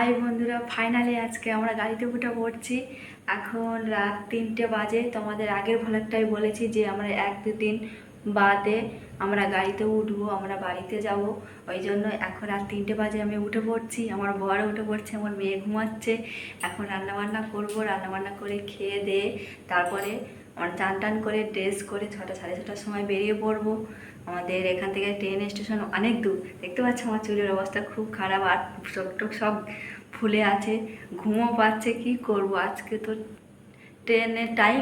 High বন্ধুরা, finally আজকে আমরা গাড়িতে উঠে পড়ছি। এখন রাত 3টে বাজে। তোমাদের আগের ভ্লগটাই বলেছি যে আমরা 1-2 দিন বাদে আমরা গাড়িতে উঠবো, আমরা বাড়িতে যাব। ওই জন্য এখন রাত 3টে বাজে আমি উঠে পড়ছি, আমার বর উঠে পড়ছে, আমার মেয়ে ঘুমাচ্ছে। এখন রান্নাবান্না করবো, রান্নাবান্না করে খেয়ে দিয়ে তারপরে আমরা চান টান করে ড্রেস করে 6টা সাড়ে 6টার সময় বেরিয়ে পড়বো। আমাদের এখান থেকে ট্রেন স্টেশন অনেক দূর। দেখতে পাচ্ছ আমার চুলের অবস্থা খুব খারাপ, আর চোখ টোক সব ফুলে আছে, ঘুমও পাচ্ছে। কি করব, আজকে তো ট্রেনের টাইম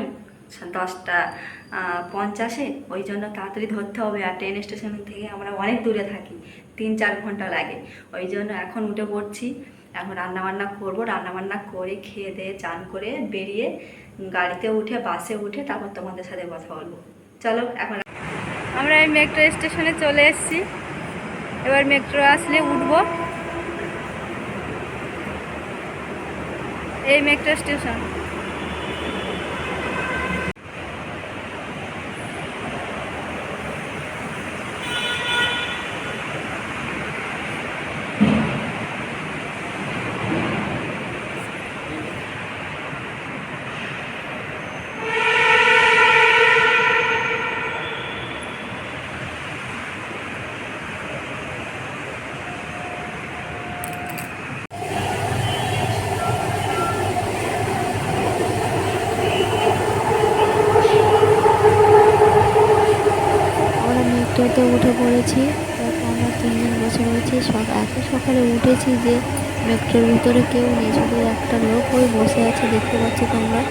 10টা 50-এ, ওই জন্য তাড়াতাড়ি ধরতে হবে। আর ট্রেন স্টেশন থেকে আমরা অনেক দূরে থাকি, 3-4 ঘন্টা লাগে। ওই জন্য এখন উঠে পড়ছি, এখন রান্নাবান্না করবো, রান্নাবান্না করে খেয়ে দিয়ে চান করে বেরিয়ে গাড়িতে উঠে বাসে উঠে তারপর তোমাদের সাথে কথা বলবো। চলো, এখন আমরা এই মেট্রো স্টেশনে চলে এসেছি। এবার মেট্রো আসলে উঠবো। এই মেট্রো স্টেশন। মেট্রোতে উঠে পড়েছি। তারপর আমরা 3 জন বসে রয়েছি। এত সকালে উঠেছি যে মেট্রোর ভিতরে কেউ নেই, শুধু একটা লোক ওই বসে আছে, দেখতে পাচ্ছ তোমরা।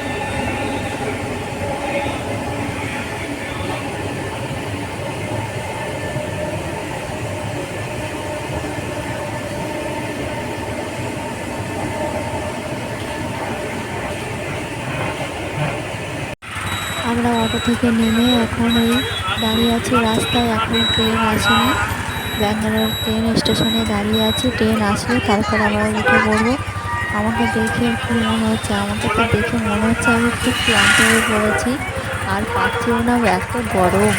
আমরা অটো থেকে নেমে এখন এই দাঁড়িয়ে আছি রাস্তায়। এখন ট্রেন আসেনি, ব্যাঙ্গালোর ট্রেন স্টেশনে দাঁড়িয়ে আছি। ট্রেন আসলে তারপর আমরা উঠে পড়বো। আমাকে দেখে কি মনে হচ্ছে, আমাকে তো দেখে মনে হচ্ছে আমি খুব ক্লান্ত হয়ে পড়েছি, আর পাচ্ছিও না, এত গরম।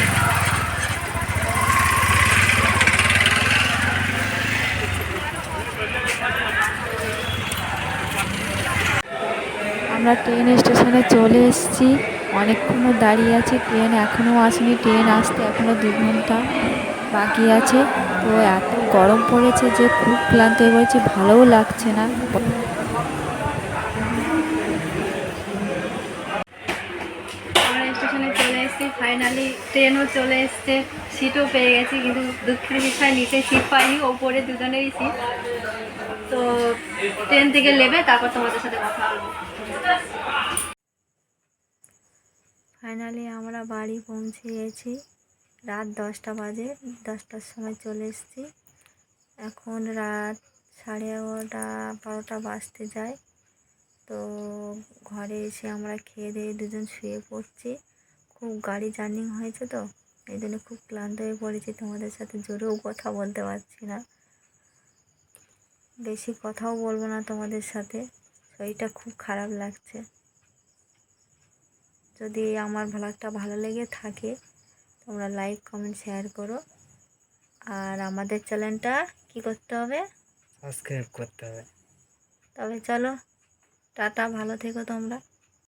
আমরা ট্রেন স্টেশনে চলে এসেছি, অনেকক্ষণও দাঁড়িয়ে আছি, ট্রেন এখনও আসেনি। ট্রেন আসতে এখনও 2 ঘন্টা বাকি আছে। তো এত গরম পড়েছে যে খুব ক্লান্ত হয়ে পড়েছি, ভালোও লাগছে না। আমরা স্টেশনে চলে এসেছি, ফাইনালি ট্রেনও চলে এসছে, সিটও পেয়ে গেছি। কিন্তু দুঃখের বিষয় নিচে সিট পাইনি, ওপরে দুজনেরই সিট। তো ট্রেন থেকে নেবে তারপর তোমাদের সাথে কথা বলবো। ফাইনালি আমরা বাড়ি পৌঁছে গেছি, রাত 10টা বাজে। 10টার সময় চলে এসেছি। এখন রাত 11:30-12টা বাজতে যায়। তো ঘরে এসে আমরা খেয়ে দিয়ে 2জন শুয়ে পড়ছি। খুব গাড়ি জার্নি হয়েছে তো এই জন্য খুব ক্লান্ত হয়ে পড়েছি। তোমাদের সাথে জোরেও কথা বলতে পারছি না, বেশি কথাও বলবো না তোমাদের সাথে, শরীরটা খুব খারাপ লাগছে। যদি আমার ভ্লগটা ভালো লেগে থাকে তোমরা লাইক কমেন্ট শেয়ার করো। আর আমাদের চ্যানেলটা কি করতে হবে? সাবস্ক্রাইব করতে হবে। তবে চলো, টাটা, ভালো থেকো তোমরা।